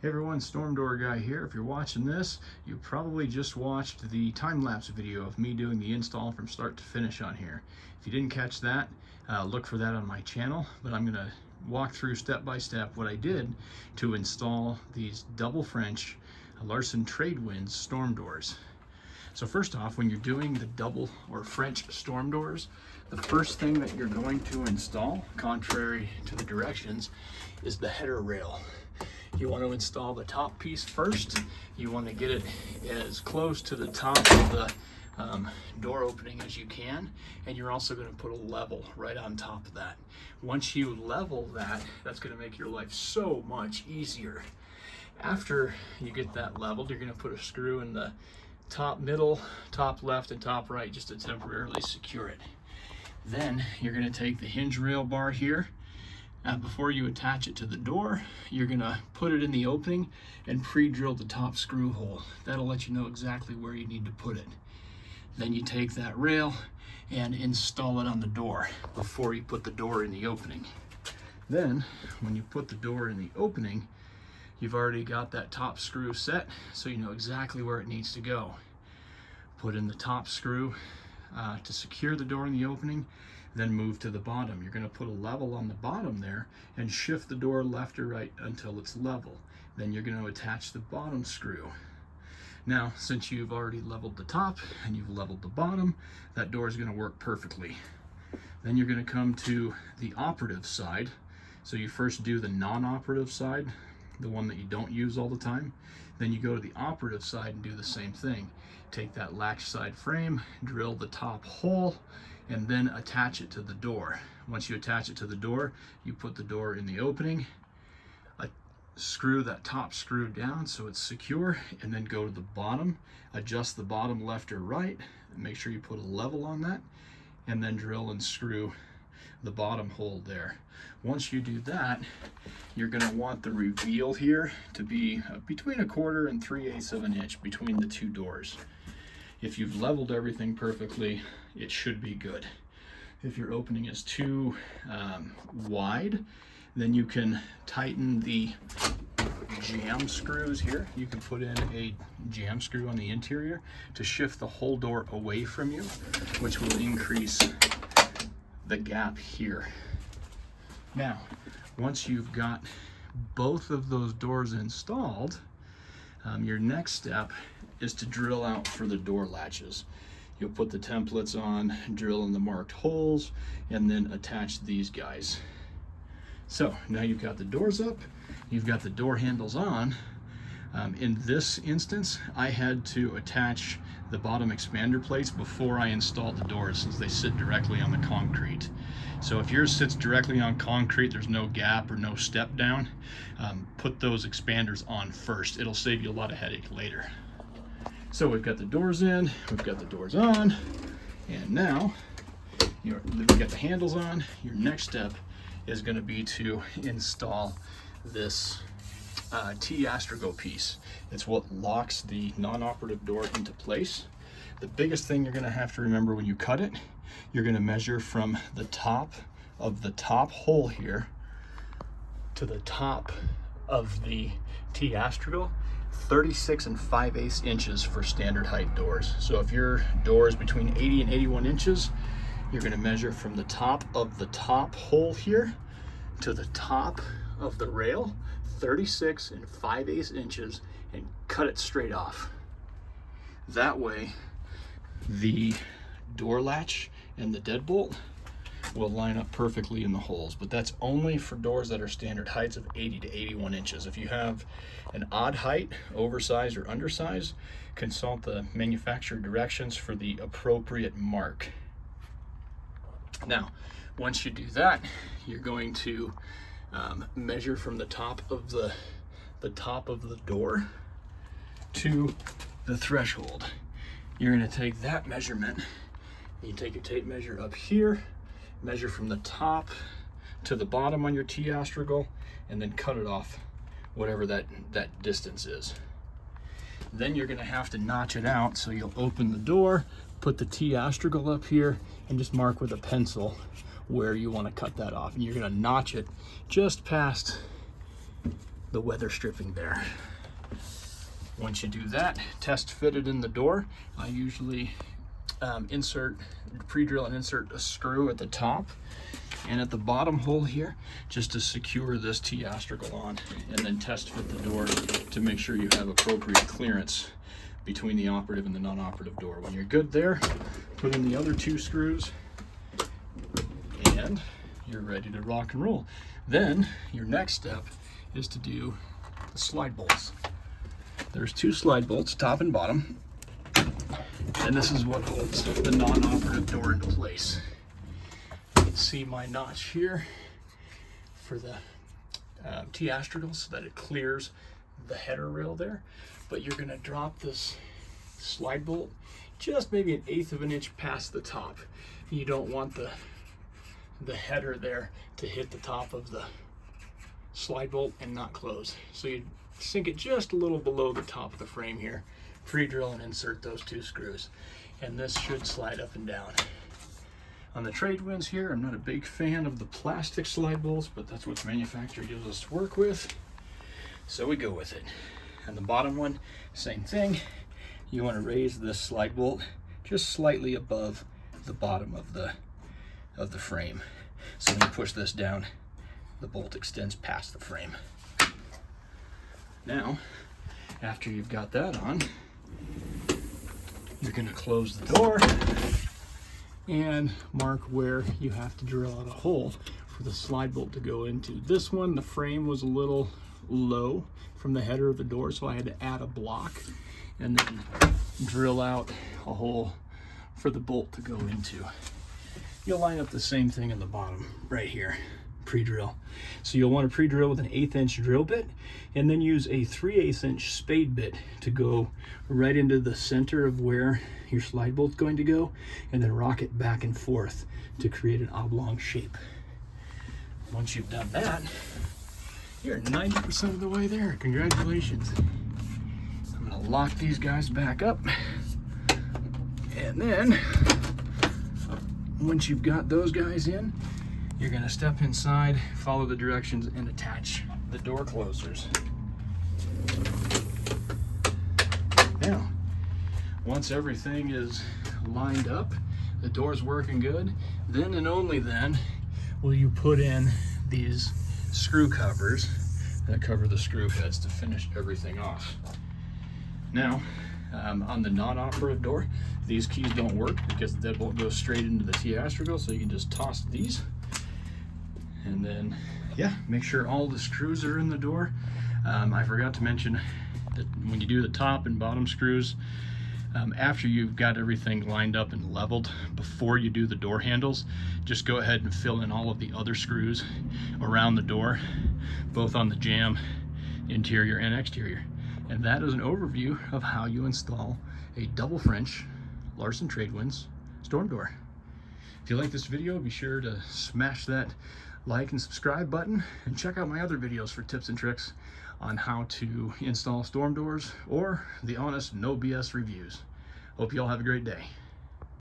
Hey everyone, Storm Door Guy here. If you're watching this, you probably just watched the time-lapse video of me doing the install from start to finish on here. If you didn't catch that, look for that on my channel, but I'm gonna walk through step by step what I did to install these double French Larson Tradewinds storm doors. So first off, when you're doing the double or French storm doors, the first thing that you're going to install, contrary to the directions, is the header rail. You want to install the top piece first. You want to get it as close to the top of the door opening as you can, and you're also going to put a level right on top of that. Once you level that, that's going to make your life so much easier. After you get that leveled, you're going to put a screw in the top middle, top left, and top right just to temporarily secure it. Then you're going to take the hinge rail bar here. Before you attach it to the door, you're going to put it in the opening and pre-drill the top screw hole. That'll let you know exactly where you need to put it. Then you take that rail and install it on the door before you put the door in the opening. Then, when you put the door in the opening, you've already got that top screw set, so you know exactly where it needs to go. Put in the top screw to secure the door in the opening, then move to the bottom. You're going to put a level on the bottom there and shift the door left or right until it's level. Then you're going to attach the bottom screw. Now, since you've already leveled the top and you've leveled the bottom, that door is going to work perfectly. Then you're going to come to the operative side. So you first do the non-operative side, the one that you don't use all the time. Then you go to the operative side and do the same thing. Take that latch side frame, drill the top hole, and then attach it to the door. Once you attach it to the door, you put the door in the opening, screw that top screw down so it's secure, and then go to the bottom, adjust the bottom left or right, and make sure you put a level on that, and then drill and screw the bottom hole there. Once you do that, you're going to want the reveal here to be between 1/4 and 3/8 of an inch between the two doors. If you've leveled everything perfectly, it should be good. If your opening is too wide, then you can tighten the jam screws here. You can put in a jam screw on the interior to shift the whole door away from you, which will increase the gap here. Now, once you've got both of those doors installed, your next step is to drill out for the door latches. You'll put the templates on, drill in the marked holes, and then attach these guys. So now you've got the doors up, you've got the door handles on. In this instance, I had to attach the bottom expander plates before I installed the doors, since they sit directly on the concrete. So if yours sits directly on concrete, there's no gap or no step down, put those expanders on first. It'll save you a lot of headache later. So we've got the doors in, we've got the doors on, and now we've got the handles on. Your next step is going to be to install this T-Astragal piece. It's what locks the non-operative door into place. The biggest thing you're going to have to remember when you cut it, you're going to measure from the top of the top hole here to the top of the T-Astragal, 36 5/8 inches for standard height doors. So if your door is between 80 and 81 inches, you're going to measure from the top of the top hole here to the top of the rail, 36 5/8 inches, and cut it straight off. That way, the door latch and the deadbolt will line up perfectly in the holes, but that's only for doors that are standard heights of 80 to 81 inches. If you have an odd height, oversized or undersized, consult the manufacturer directions for the appropriate mark. Now, once you do that, you're going to measure from the top of the door to the threshold. You're going to take that measurement, you take your tape measure up here, measure from the top to the bottom on your T-Astragal, and then cut it off whatever that distance is. Then you're going to have to notch it out, so you'll open the door, put the T-Astragal up here, and just mark with a pencil where you want to cut that off. And you're going to notch it just past the weather stripping there. Once you do that, test fit it in the door. I usually pre-drill and insert a screw at the top and at the bottom hole here, just to secure this T-Astragal on, and then test fit the door to make sure you have appropriate clearance between the operative and the non-operative door. When you're good there, put in the other 2 screws and you're ready to rock and roll. Then your next step is to do the slide bolts. There's 2 slide bolts, top and bottom, and this is what holds the non-operative door into place. You can see my notch here for the T-Astragal so that it clears the header rail there, but you're going to drop this slide bolt just maybe 1/8 of an inch past the top. You don't want the header there to hit the top of the slide bolt and not close. So you sink it just a little below the top of the frame here, pre-drill and insert those 2 screws, and this should slide up and down. On the Tradewinds here, I'm not a big fan of the plastic slide bolts, but that's what the manufacturer gives us to work with, so we go with it. And the bottom one, same thing. You want to raise this slide bolt just slightly above the bottom of the frame. So when you push this down, the bolt extends past the frame. Now, after you've got that on, you're going to close the door and mark where you have to drill out a hole for the slide bolt to go into. This one, the frame was a little low from the header of the door, so I had to add a block and then drill out a hole for the bolt to go into. You'll line up the same thing in the bottom right here, pre-drill. So you'll want to pre-drill with an 1/8 inch drill bit and then use a 3/8 inch spade bit to go right into the center of where your slide bolt's going to go, and then rock it back and forth to create an oblong shape. Once you've done that, you're 90% of the way there. Congratulations. I'm going to lock these guys back up, and then once you've got those guys in, you're going to step inside, follow the directions, and attach the door closers. Now, once everything is lined up, the door's working good, then and only then will you put in these screw covers that cover the screw heads to finish everything off. Now, on the non-operative door, these keys don't work because the deadbolt goes straight into the T-Astragal, so you can just toss these. And then, yeah, make sure all the screws are in the door. I forgot to mention that when you do the top and bottom screws, after you've got everything lined up and leveled, before you do the door handles, just go ahead and fill in all of the other screws around the door, both on the jamb, interior and exterior. And that is an overview of how you install a double French Larson Tradewinds storm door. If you like this video, be sure to smash that like and subscribe button, and check out my other videos for tips and tricks on how to install storm doors or the honest, no BS reviews. Hope you all have a great day.